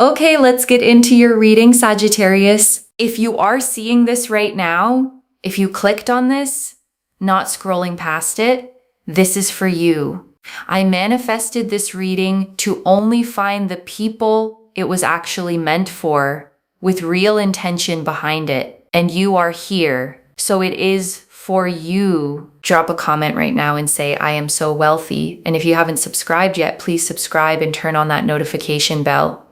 Okay, let's get into your reading, Sagittarius. If you are seeing this right now, if you clicked on this, not scrolling past it, this is for you. I manifested this reading to only find the people it was actually meant for, with real intention behind it. And you are here, so it is for you. Drop a comment right now and say, I am so wealthy. And if you haven't subscribed yet, please subscribe and turn on that notification bell.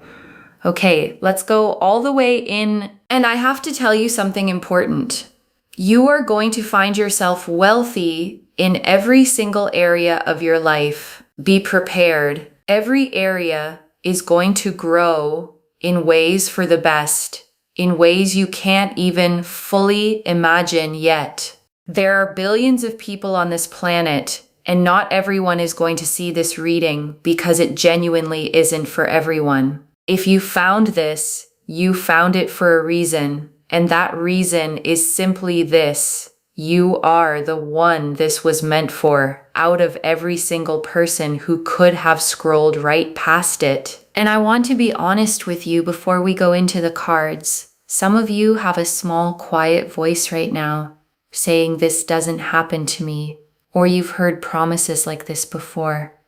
Okay, let's go all the way in. And I have to tell you something important. You are going to find yourself wealthy in every single area of your life. Be prepared. Every area is going to grow in ways for the best, in ways you can't even fully imagine yet. There are billions of people on this planet, and not everyone is going to see this reading because it genuinely isn't for everyone. If you found this, you found it for a reason, and that reason is simply this. You are the one this was meant for, out of every single person who could have scrolled right past it. And I want to be honest with you before we go into the cards. Some of you have a small, quiet voice right now saying this doesn't happen to me, or you've heard promises like this before.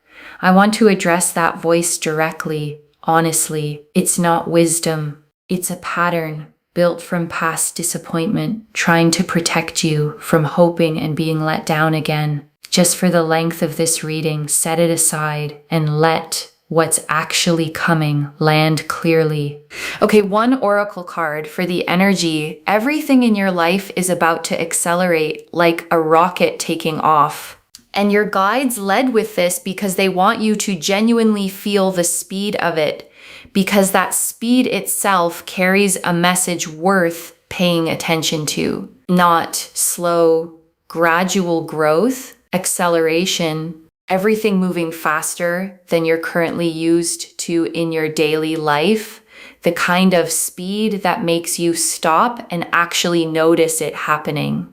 I want to address that voice directly. Honestly, it's not wisdom. It's a pattern built from past disappointment, trying to protect you from hoping and being let down again. Just for the length of this reading, set it aside and let what's actually coming land clearly. Okay, one oracle card for the energy. Everything in your life is about to accelerate like a rocket taking off. And your guides led with this because they want you to genuinely feel the speed of it, because that speed itself carries a message worth paying attention to. Not slow, gradual growth, acceleration, everything moving faster than you're currently used to in your daily life, the kind of speed that makes you stop and actually notice it happening.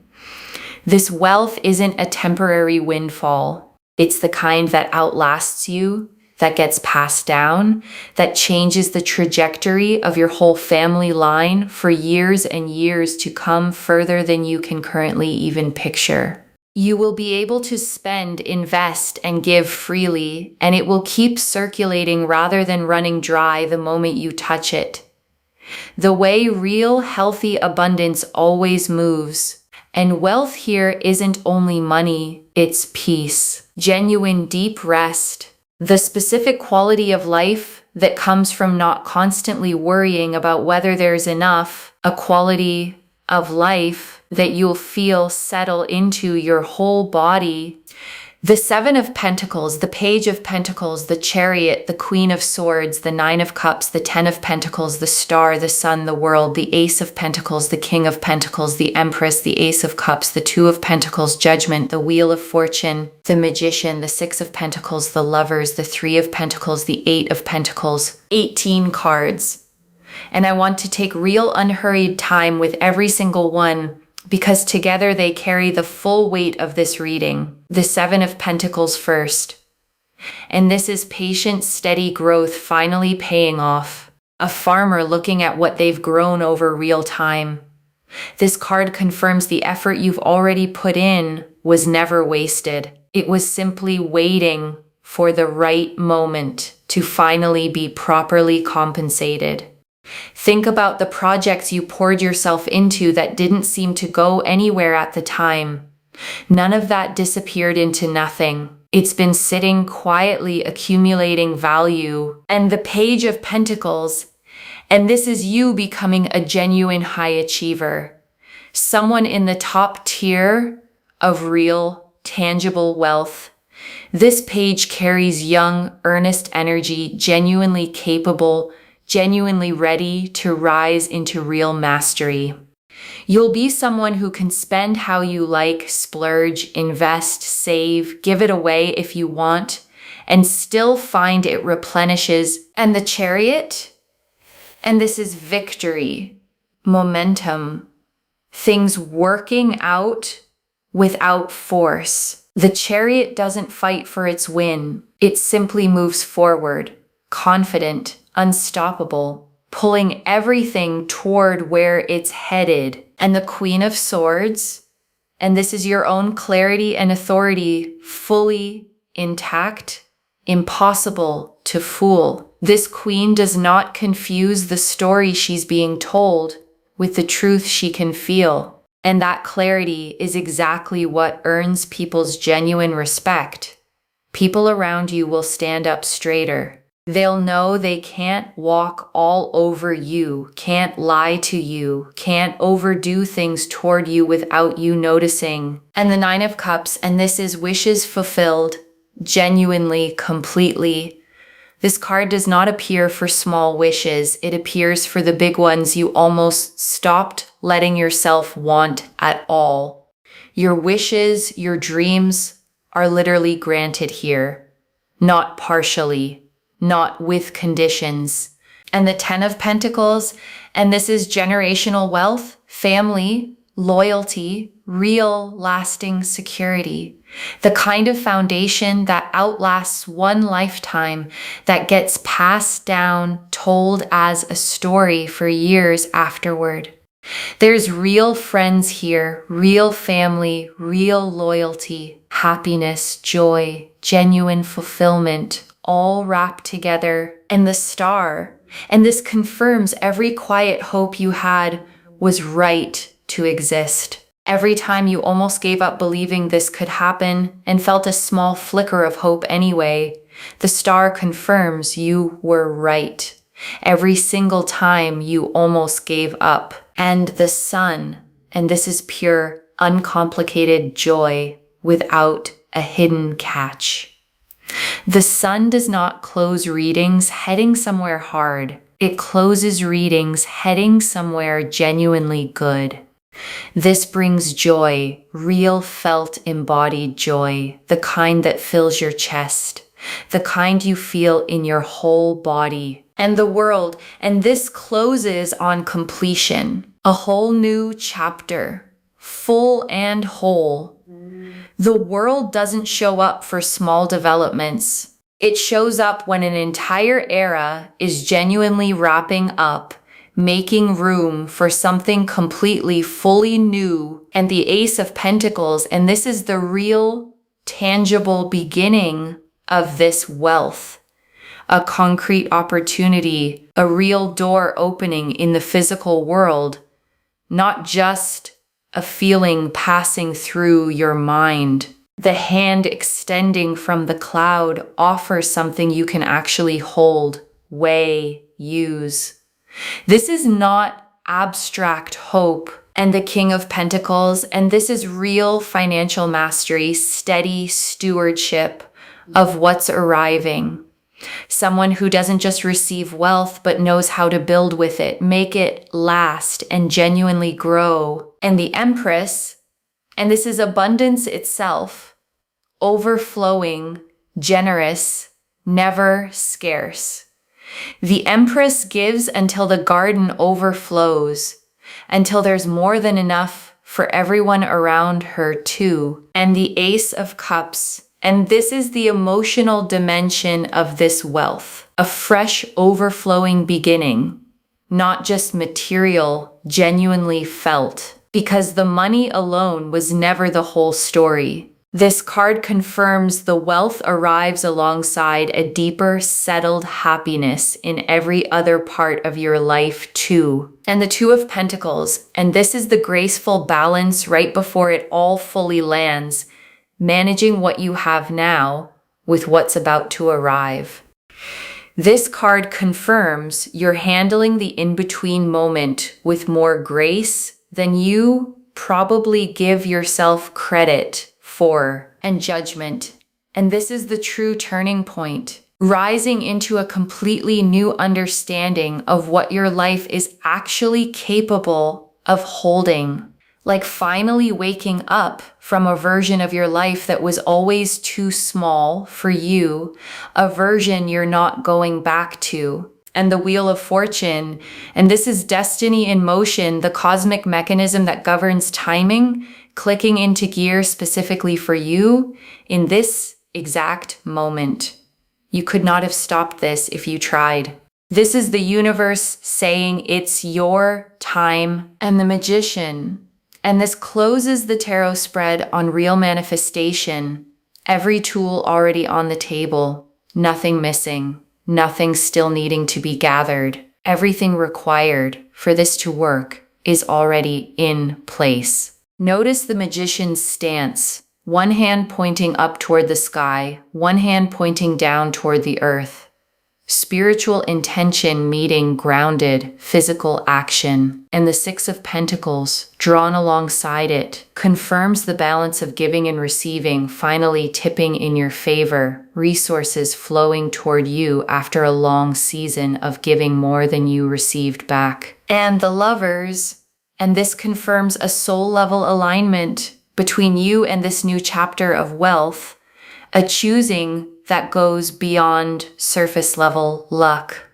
This wealth isn't a temporary windfall. It's the kind that outlasts you, that gets passed down, that changes the trajectory of your whole family line for years and years to come, further than you can currently even picture. You will be able to spend, invest, and give freely, and it will keep circulating rather than running dry the moment you touch it. The way real, healthy abundance always moves. And wealth here isn't only money, it's peace, genuine deep rest, the specific quality of life that comes from not constantly worrying about whether there's enough, a quality of life that you'll feel settle into your whole body. The Seven of Pentacles, the Page of Pentacles, the Chariot, the Queen of Swords, the Nine of Cups, the Ten of Pentacles, the Star, the Sun, the World, the Ace of Pentacles, the King of Pentacles, the Empress, the Ace of Cups, the Two of Pentacles, Judgment, the Wheel of Fortune, the Magician, the Six of Pentacles, the Lovers, the Three of Pentacles, the Eight of Pentacles. 18 cards. And I want to take real unhurried time with every single one, because together they carry the full weight of this reading. The Seven of Pentacles first. And this is patient, steady growth finally paying off. A farmer looking at what they've grown over real time. This card confirms the effort you've already put in was never wasted. It was simply waiting for the right moment to finally be properly compensated. Think about the projects you poured yourself into that didn't seem to go anywhere at the time. None of that disappeared into nothing. It's been sitting quietly accumulating value. And the Page of Pentacles, and this is you becoming a genuine high achiever. Someone in the top tier of real, tangible wealth. This page carries young, earnest energy, genuinely capable, genuinely ready to rise into real mastery. You'll be someone who can spend how you like, splurge, invest, save, give it away if you want, and still find it replenishes. And the Chariot, and this is victory, momentum, things working out without force. The Chariot doesn't fight for its win. It simply moves forward, confident, unstoppable, pulling everything toward where it's headed. And the Queen of Swords, and this is your own clarity and authority, fully intact, impossible to fool. This queen does not confuse the story she's being told with the truth she can feel. And that clarity is exactly what earns people's genuine respect. People around you will stand up straighter. They'll know they can't walk all over you, can't lie to you, can't overdo things toward you without you noticing. And the Nine of Cups, and this is wishes fulfilled, genuinely, completely. This card does not appear for small wishes. It appears for the big ones you almost stopped letting yourself want at all. Your wishes, your dreams are literally granted here, not partially, not with conditions. And the Ten of Pentacles, and this is generational wealth, family, loyalty, real lasting security. The kind of foundation that outlasts one lifetime, that gets passed down, told as a story for years afterward. There's real friends here, real family, real loyalty, happiness, joy, genuine fulfillment, all wrapped together. And the Star, and this confirms every quiet hope you had was right to exist. Every time you almost gave up believing this could happen and felt a small flicker of hope anyway, the Star confirms you were right. Every single time you almost gave up. And the Sun, and this is pure, uncomplicated joy without a hidden catch. The Sun does not close readings heading somewhere hard. It closes readings heading somewhere genuinely good. This brings joy, real felt embodied joy, the kind that fills your chest, the kind you feel in your whole body and the world. And this closes on completion, a whole new chapter, full and whole. The world doesn't show up for small developments. It shows up when an entire era is genuinely wrapping up, making room for something completely, fully new. And the Ace of Pentacles, and this is the real, tangible beginning of this wealth. A concrete opportunity, a real door opening in the physical world, not just a feeling passing through your mind. The hand extending from the cloud offers something you can actually hold, weigh, use. This is not abstract hope. And the King of Pentacles, and this is real financial mastery, steady stewardship of what's arriving. Someone who doesn't just receive wealth, but knows how to build with it, make it last and genuinely grow. And the Empress, and this is abundance itself, overflowing, generous, never scarce. The Empress gives until the garden overflows, until there's more than enough for everyone around her too. And the Ace of Cups, and this is the emotional dimension of this wealth, a fresh overflowing beginning, not just material, genuinely felt, because the money alone was never the whole story. This card confirms the wealth arrives alongside a deeper, settled happiness in every other part of your life too. And the Two of Pentacles, and this is the graceful balance right before it all fully lands, managing what you have now with what's about to arrive. This card confirms you're handling the in-between moment with more grace than you probably give yourself credit for, and judgment. And this is the true turning point, rising into a completely new understanding of what your life is actually capable of holding. Like finally waking up from a version of your life that was always too small for you, a version you're not going back to. And the Wheel of Fortune, and this is destiny in motion, the cosmic mechanism that governs timing, clicking into gear specifically for you in this exact moment. You could not have stopped this if you tried. This is the universe saying it's your time. And the Magician. And this closes the tarot spread on real manifestation. Every tool already on the table. Nothing missing. Nothing still needing to be gathered. Everything required for this to work is already in place. Notice the Magician's stance. One hand pointing up toward the sky, one hand pointing down toward the earth. Spiritual intention meeting grounded physical action. And the Six of Pentacles, drawn alongside it, confirms the balance of giving and receiving finally tipping in your favor, resources flowing toward you after a long season of giving more than you received back. And the Lovers, and this confirms a soul-level alignment between you and this new chapter of wealth, a choosing that goes beyond surface-level luck.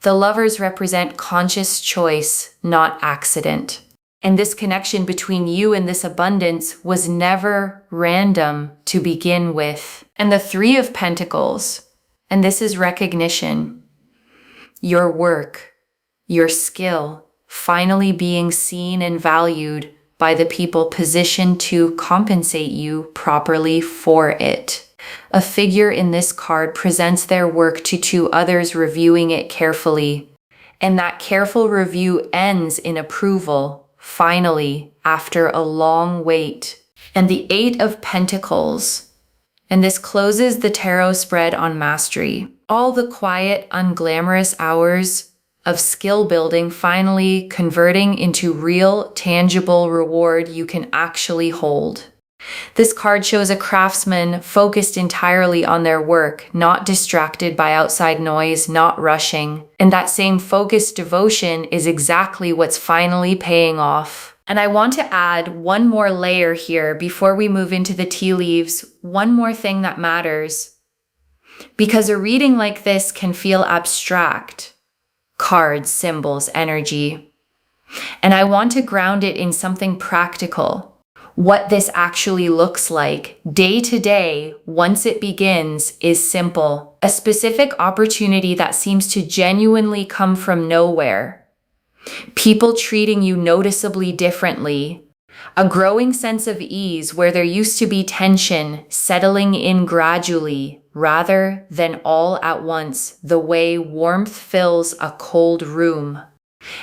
The Lovers represent conscious choice, not accident. And this connection between you and this abundance was never random to begin with. And the Three of Pentacles, and this is recognition. Your work, your skill, finally being seen and valued by the people positioned to compensate you properly for it. A figure in this card presents their work to two others reviewing it carefully, and that careful review ends in approval, finally, after a long wait. And the Eight of Pentacles, and this closes the tarot spread on mastery. All the quiet, unglamorous hours of skill building finally converting into real, tangible reward you can actually hold. This card shows a craftsman focused entirely on their work, not distracted by outside noise, not rushing. And that same focused devotion is exactly what's finally paying off. And I want to add one more layer here before we move into the tea leaves, one more thing that matters. Because a reading like this can feel abstract. Cards, symbols, energy. And I want to ground it in something practical. What this actually looks like day to day once it begins is simple. A specific opportunity that seems to genuinely come from nowhere. People treating you noticeably differently. A growing sense of ease where there used to be tension settling in gradually rather than all at once, the way warmth fills a cold room.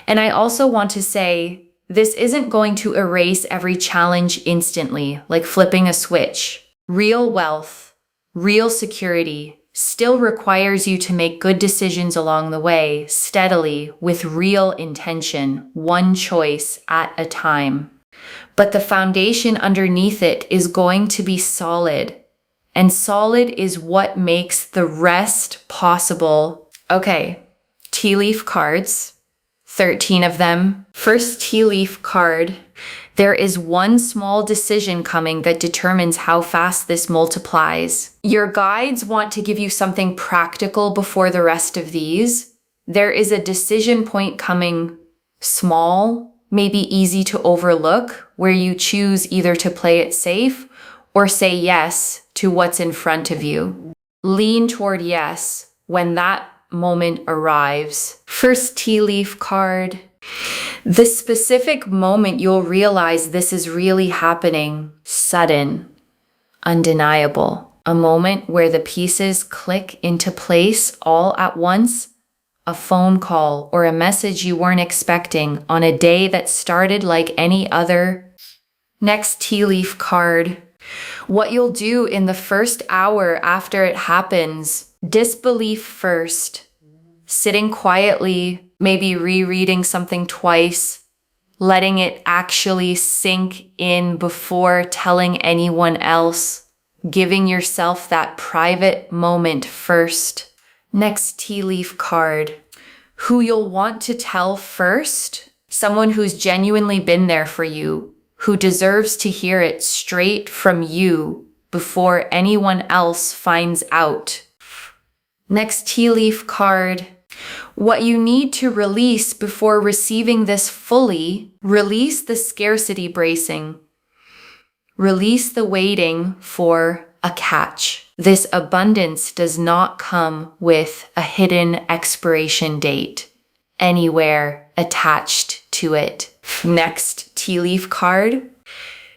And I also want to say, this isn't going to erase every challenge instantly, like flipping a switch. Real wealth, real security, still requires you to make good decisions along the way, steadily, with real intention, one choice at a time. But the foundation underneath it is going to be solid. And solid is what makes the rest possible. Okay, tea leaf cards. 13 of them. First tea leaf card. There is one small decision coming that determines how fast this multiplies. Your guides want to give you something practical before the rest of these. There is a decision point coming, small, maybe easy to overlook, where you choose either to play it safe or say yes to what's in front of you. Lean toward yes when that moment arrives. First tea leaf card. The specific moment you'll realize this is really happening. Sudden. Undeniable. A moment where the pieces click into place all at once. A phone call or a message you weren't expecting on a day that started like any other. Next tea leaf card. What you'll do in the first hour after it happens. Disbelief first, sitting quietly, maybe rereading something twice, letting it actually sink in before telling anyone else, giving yourself that private moment first. Next tea leaf card. Who you'll want to tell first? Someone who's genuinely been there for you, who deserves to hear it straight from you before anyone else finds out. Next tea leaf card. What you need to release before receiving this fully, release the scarcity bracing. Release the waiting for a catch. This abundance does not come with a hidden expiration date anywhere attached to it. Next tea leaf card.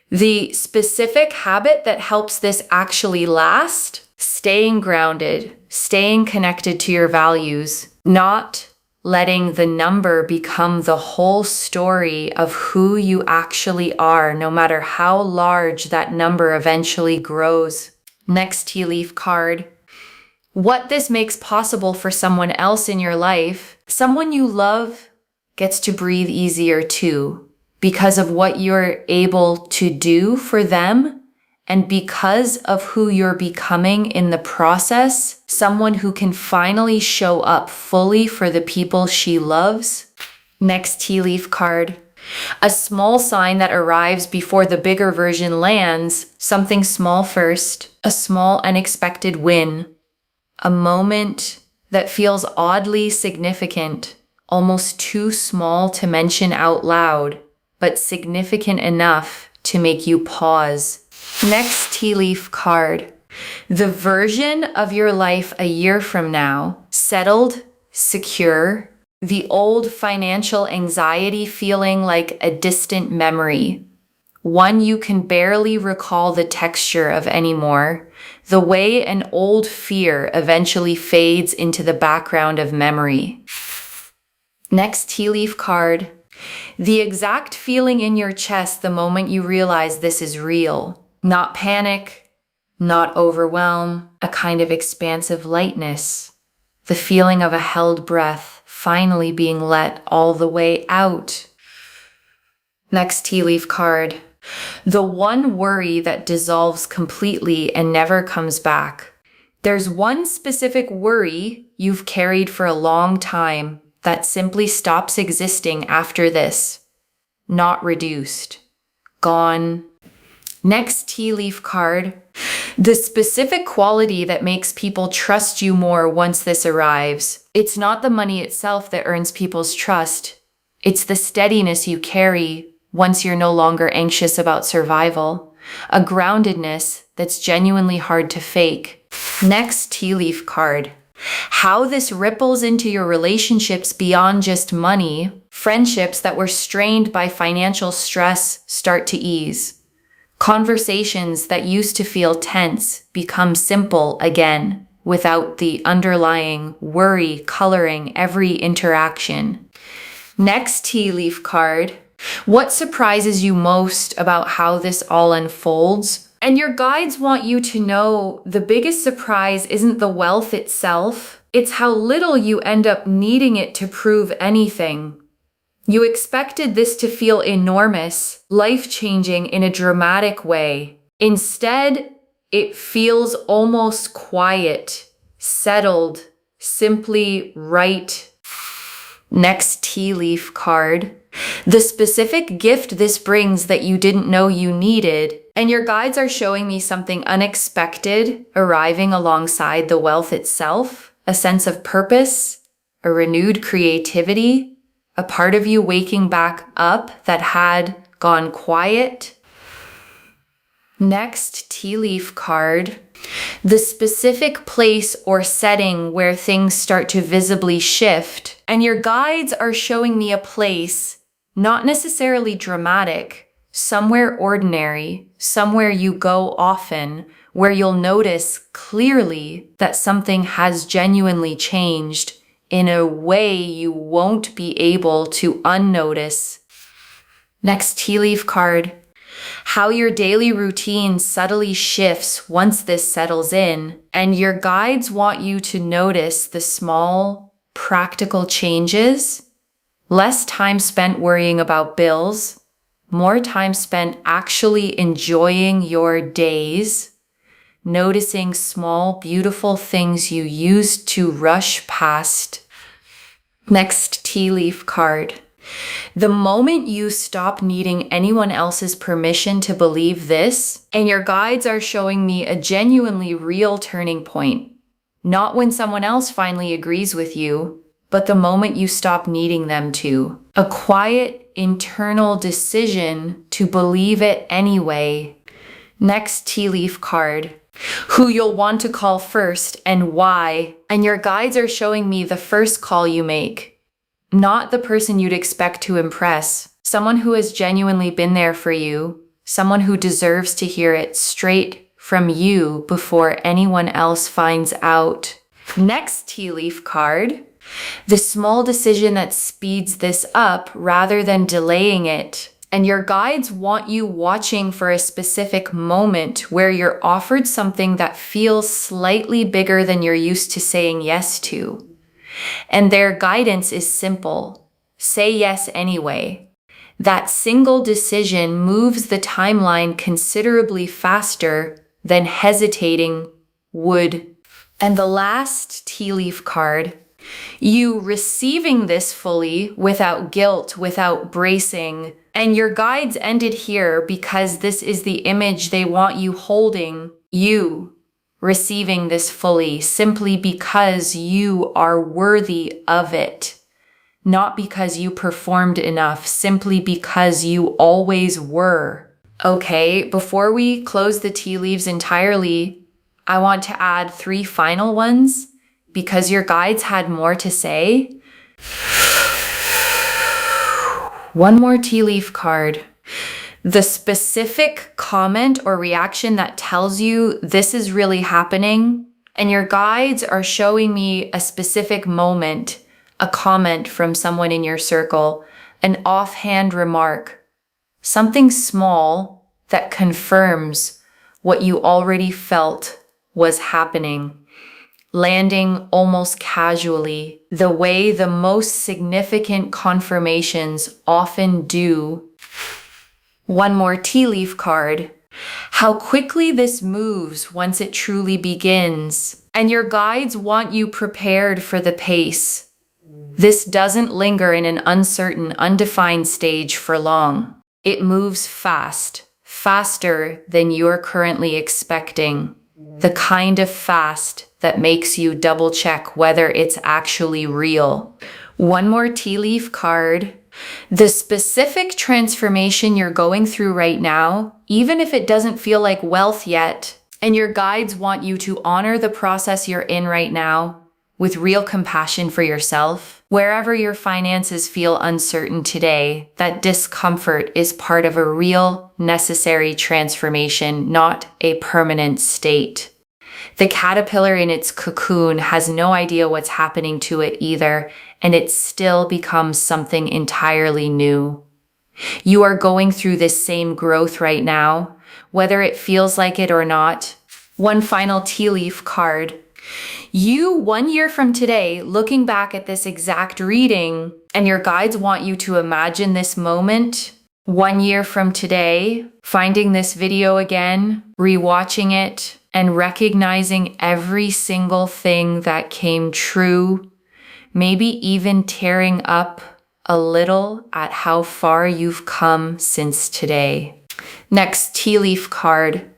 The specific habit that helps this actually last: staying grounded, staying connected to your values, not letting the number become the whole story of who you actually are, no matter how large that number eventually grows. Next tea leaf card. What this makes possible for someone else in your life, someone you love gets to breathe easier too, because of what you're able to do for them. And because of who you're becoming in the process, someone who can finally show up fully for the people she loves. Next tea leaf card. A small sign that arrives before the bigger version lands, something small first, a small unexpected win, a moment that feels oddly significant, almost too small to mention out loud, but significant enough to make you pause. Next tea leaf card. The version of your life a year from now, settled, secure, the old financial anxiety feeling like a distant memory, one you can barely recall the texture of anymore, the way an old fear eventually fades into the background of memory. Next tea leaf card. The exact feeling in your chest the moment you realize this is real. Not panic, not overwhelm, a kind of expansive lightness. The feeling of a held breath finally being let all the way out. Next tea leaf card. The one worry that dissolves completely and never comes back. There's one specific worry you've carried for a long time that simply stops existing after this. Not reduced. Gone. Next tea leaf card. The specific quality that makes people trust you more once this arrives. It's not the money itself that earns people's trust. It's the steadiness you carry once you're no longer anxious about survival. A groundedness that's genuinely hard to fake. Next tea leaf card. How this ripples into your relationships beyond just money. Friendships that were strained by financial stress start to ease. Conversations that used to feel tense become simple again, without the underlying worry coloring every interaction. Next tea leaf card. What surprises you most about how this all unfolds? And your guides want you to know the biggest surprise isn't the wealth itself, it's how little you end up needing it to prove anything. You expected this to feel enormous, life-changing in a dramatic way. Instead, it feels almost quiet, settled, simply right. Next tea leaf card. The specific gift this brings that you didn't know you needed, and your guides are showing me something unexpected arriving alongside the wealth itself, a sense of purpose, a renewed creativity, a part of you waking back up that had gone quiet. Next tea leaf card. The specific place or setting where things start to visibly shift, and your guides are showing me a place, not necessarily dramatic, somewhere ordinary, somewhere you go often, where you'll notice clearly that something has genuinely changed in a way you won't be able to unnotice. Next tea leaf card. How your daily routine subtly shifts once this settles in, and your guides want you to notice the small, practical changes. Less time spent worrying about bills, more time spent actually enjoying your days, noticing small, beautiful things you used to rush past. Next tea leaf card. The moment you stop needing anyone else's permission to believe this, and your guides are showing me a genuinely real turning point. Not when someone else finally agrees with you, but the moment you stop needing them to. A quiet, internal decision to believe it anyway. Next tea leaf card. who you'll want to call first and why. And your guides are showing me the first call you make, not the person you'd expect to impress, someone who has genuinely been there for you, someone who deserves to hear it straight from you before anyone else finds out. Next tea leaf card, the small decision that speeds this up rather than delaying it. And your guides want you watching for a specific moment where you're offered something that feels slightly bigger than you're used to saying yes to. And their guidance is simple. Say yes anyway. That single decision moves the timeline considerably faster than hesitating would. And the last tea leaf card, you receiving this fully without guilt, without bracing. And your guides ended here because this is the image they want you holding, you receiving this fully simply because you are worthy of it. Not because you performed enough, simply because you always were. Okay, before we close the tea leaves entirely, I want to add 3 final ones because your guides had more to say. One more tea leaf card. The specific comment or reaction that tells you this is really happening, and your guides are showing me a specific moment, a comment from someone in your circle, an offhand remark, something small that confirms what you already felt was happening, landing almost casually, the way the most significant confirmations often do. One more tea leaf card. How quickly this moves once it truly begins. And your guides want you prepared for the pace. This doesn't linger in an uncertain, undefined stage for long. It moves fast, faster than you're currently expecting. The kind of fast that makes you double check whether it's actually real. One more tea leaf card. The specific transformation you're going through right now, even if it doesn't feel like wealth yet, and your guides want you to honor the process you're in right now with real compassion for yourself. Wherever your finances feel uncertain today, that discomfort is part of a real, necessary transformation, not a permanent state. The caterpillar in its cocoon has no idea what's happening to it either, and it still becomes something entirely new. You are going through this same growth right now, whether it feels like it or not. One final tea leaf card. You, 1 year from today, looking back at this exact reading, and your guides want you to imagine this moment. 1 year from today, finding this video again, rewatching it, and recognizing every single thing that came true, maybe even tearing up a little at how far you've come since today. Next tea leaf card.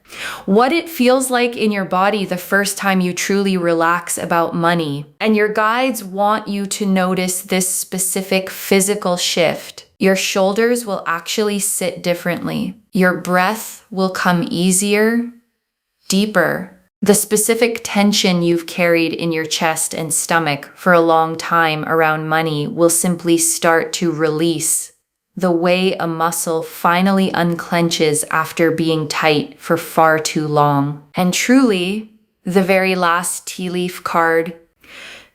What it feels like in your body the first time you truly relax about money. And your guides want you to notice this specific physical shift. Your shoulders will actually sit differently. Your breath will come easier, deeper. The specific tension you've carried in your chest and stomach for a long time around money will simply start to release, the way a muscle finally unclenches after being tight for far too long. And truly, the very last tea leaf card,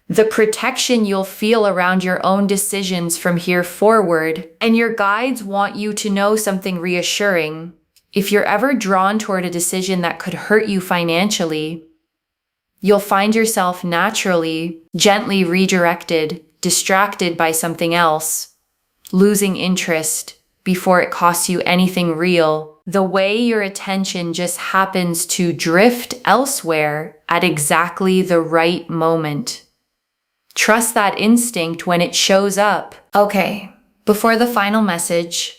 the protection you'll feel around your own decisions from here forward. And your guides want you to know something reassuring. If you're ever drawn toward a decision that could hurt you financially, you'll find yourself naturally, gently redirected, distracted by something else, losing interest before it costs you anything real. The way your attention just happens to drift elsewhere at exactly the right moment. Trust that instinct when it shows up. Okay, before the final message,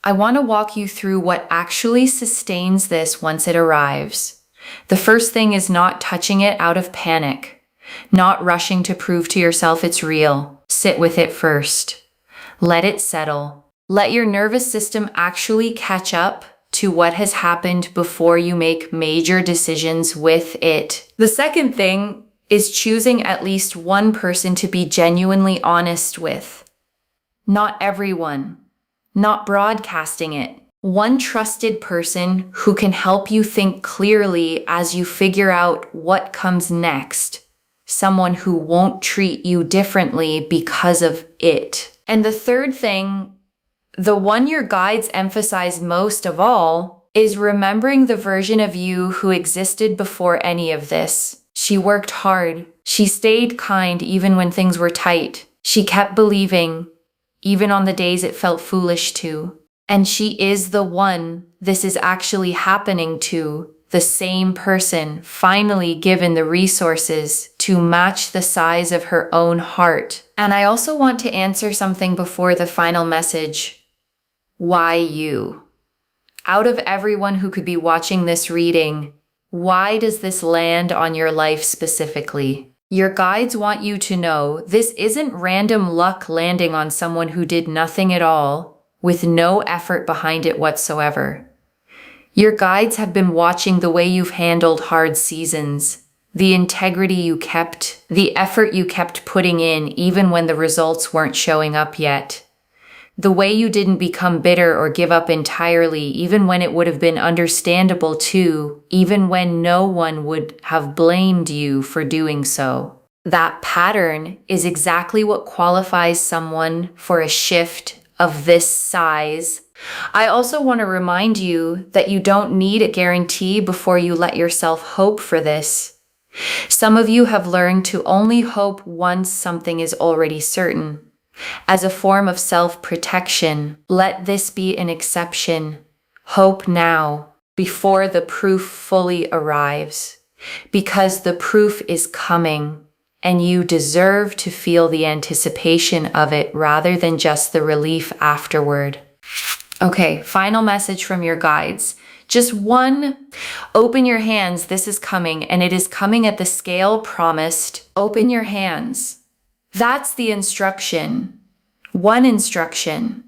I want to walk you through what actually sustains this once it arrives. The first thing is not touching it out of panic, not rushing to prove to yourself it's real. Sit with it first. Let it settle. Let your nervous system actually catch up to what has happened before you make major decisions with it. The second thing is choosing at least one person to be genuinely honest with. Not everyone. Not broadcasting it. One trusted person who can help you think clearly as you figure out what comes next. Someone who won't treat you differently because of it. And the third thing, the one your guides emphasize most of all, is remembering the version of you who existed before any of this. She worked hard. She stayed kind even when things were tight. She kept believing, even on the days it felt foolish to. And she is the one this is actually happening to, the same person finally given the resources to match the size of her own heart. And I also want to answer something before the final message. Why you? Out of everyone who could be watching this reading, why does this land on your life specifically? Your guides want you to know this isn't random luck landing on someone who did nothing at all, with no effort behind it whatsoever. Your guides have been watching the way you've handled hard seasons, the integrity you kept, the effort you kept putting in even when the results weren't showing up yet. The way you didn't become bitter or give up entirely, even when it would have been understandable to, even when no one would have blamed you for doing so. That pattern is exactly what qualifies someone for a shift of this size. I also want to remind you that you don't need a guarantee before you let yourself hope for this. Some of you have learned to only hope once something is already certain. As a form of self-protection, let this be an exception. Hope now, before the proof fully arrives, because the proof is coming, and you deserve to feel the anticipation of it rather than just the relief afterward. Okay, final message from your guides. Just one. Open your hands. This is coming, and it is coming at the scale promised. Open your hands. That's the instruction. One instruction.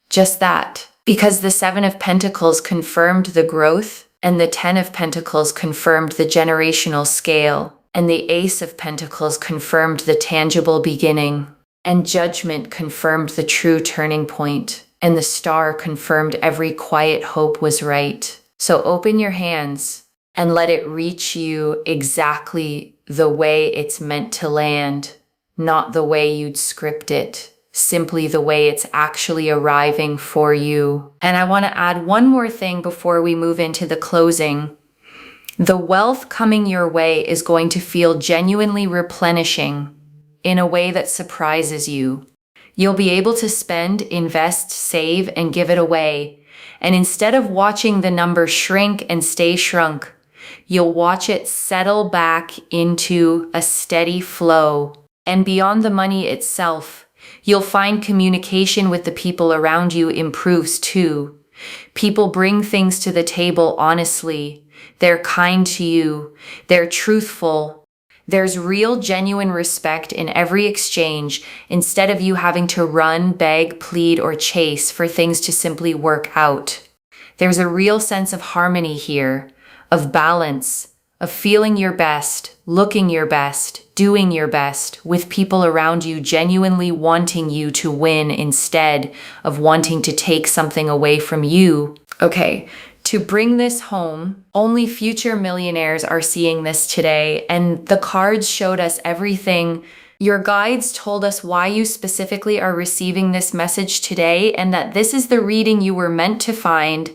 Just that. Because the Seven of Pentacles confirmed the growth, and the Ten of Pentacles confirmed the generational scale, and the Ace of Pentacles confirmed the tangible beginning, and Judgment confirmed the true turning point, and the Star confirmed every quiet hope was right. So open your hands and let it reach you exactly the way it's meant to land. Not the way you'd script it, simply the way it's actually arriving for you. And I want to add one more thing before we move into the closing. The wealth coming your way is going to feel genuinely replenishing in a way that surprises you. You'll be able to spend, invest, save, and give it away. And instead of watching the number shrink and stay shrunk, you'll watch it settle back into a steady flow. And beyond the money itself, you'll find communication with the people around you improves too. People bring things to the table honestly. They're kind to you. They're truthful. There's real, genuine respect in every exchange instead of you having to run, beg, plead, or chase for things to simply work out. There's a real sense of harmony here, of balance, of feeling your best, looking your best, doing your best, with people around you genuinely wanting you to win instead of wanting to take something away from you. Okay, to bring this home, only future millionaires are seeing this today, and the cards showed us everything. Your guides told us why you specifically are receiving this message today, and that this is the reading you were meant to find,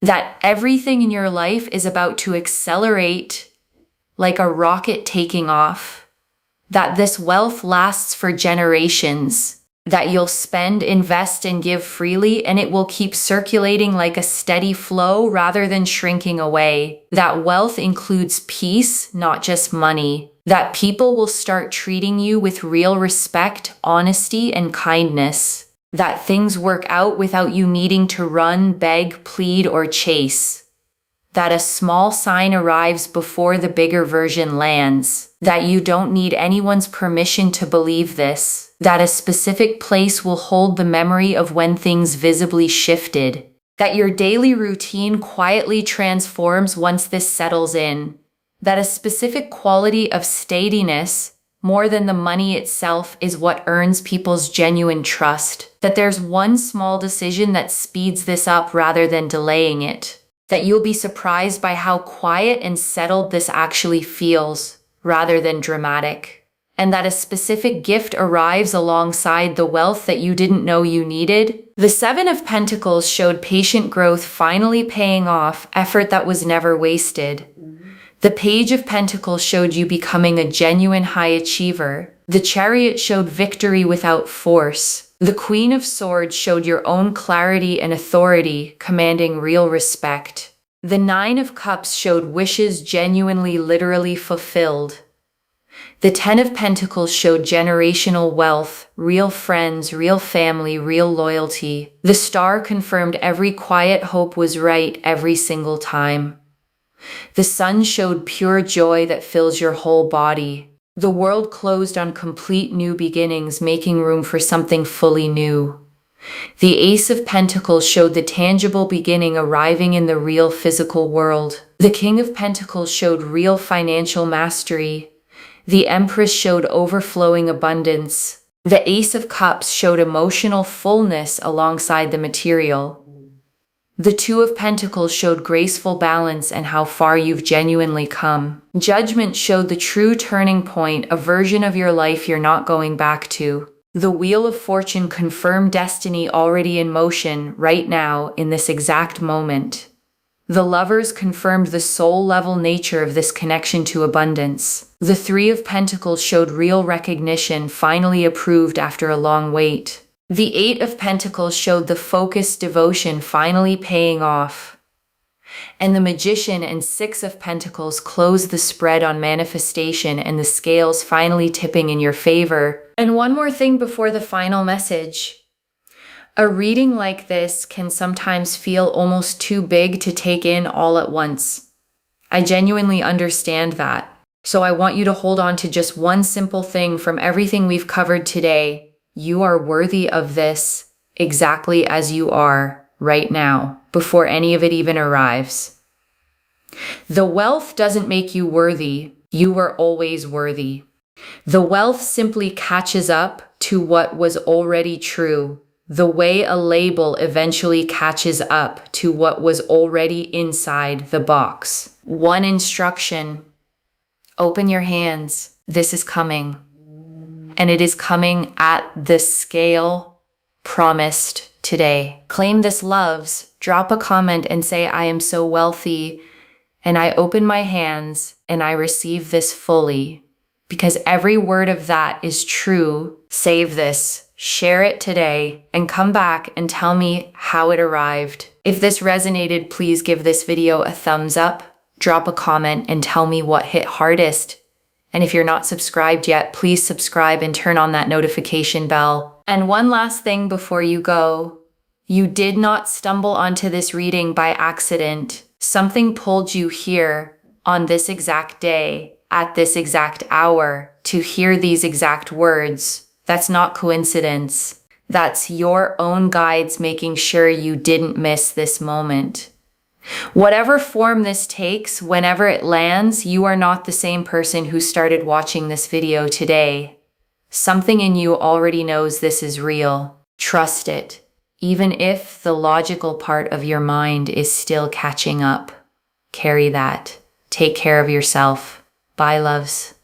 that everything in your life is about to accelerate like a rocket taking off, that this wealth lasts for generations, that you'll spend, invest, and give freely, and it will keep circulating like a steady flow rather than shrinking away. That wealth includes peace, not just money. That people will start treating you with real respect, honesty, and kindness. That things work out without you needing to run, beg, plead, or chase. That a small sign arrives before the bigger version lands. That you don't need anyone's permission to believe this. That a specific place will hold the memory of when things visibly shifted. That your daily routine quietly transforms once this settles in. That a specific quality of steadiness, more than the money itself, is what earns people's genuine trust. That there's one small decision that speeds this up rather than delaying it. That you'll be surprised by how quiet and settled this actually feels, rather than dramatic. And that a specific gift arrives alongside the wealth that you didn't know you needed. The Seven of Pentacles showed patient growth finally paying off, effort that was never wasted. The Page of Pentacles showed you becoming a genuine high achiever. The Chariot showed victory without force. The Queen of Swords showed your own clarity and authority, commanding real respect. The Nine of Cups showed wishes genuinely, literally fulfilled. The Ten of Pentacles showed generational wealth, real friends, real family, real loyalty. The Star confirmed every quiet hope was right every single time. The Sun showed pure joy that fills your whole body. The world closed on complete new beginnings, making room for something fully new. The Ace of Pentacles showed the tangible beginning arriving in the real physical world. The King of Pentacles showed real financial mastery. The Empress showed overflowing abundance. The Ace of Cups showed emotional fullness alongside the material. The Two of Pentacles showed graceful balance and how far you've genuinely come. Judgment showed the true turning point, a version of your life you're not going back to. The Wheel of Fortune confirmed destiny already in motion right now in this exact moment. The Lovers confirmed the soul-level nature of this connection to abundance. The Three of Pentacles showed real recognition, finally approved after a long wait. The Eight of Pentacles showed the focused devotion finally paying off. And the Magician and Six of Pentacles closed the spread on manifestation and the scales finally tipping in your favor. And one more thing before the final message. A reading like this can sometimes feel almost too big to take in all at once. I genuinely understand that. So I want you to hold on to just one simple thing from everything we've covered today. You are worthy of this exactly as you are right now, before any of it even arrives. The wealth doesn't make you worthy. You were always worthy. The wealth simply catches up to what was already true, the way a label eventually catches up to what was already inside the box. One instruction: open your hands. This is coming. And it is coming at the scale promised today. Claim this, loves. Drop a comment and say, I am so wealthy, and I open my hands and I receive this fully. Because every word of that is true. Save this, share it today, and come back and tell me how it arrived. If this resonated, please give this video a thumbs up, drop a comment, and tell me what hit hardest. And if you're not subscribed yet, please subscribe and turn on that notification bell. And one last thing before you go. You did not stumble onto this reading by accident. Something pulled you here on this exact day, at this exact hour, to hear these exact words. That's not coincidence. That's your own guides making sure you didn't miss this moment. Whatever form this takes, whenever it lands, you are not the same person who started watching this video today. Something in you already knows this is real. Trust it, even if the logical part of your mind is still catching up. Carry that. Take care of yourself. Bye, loves.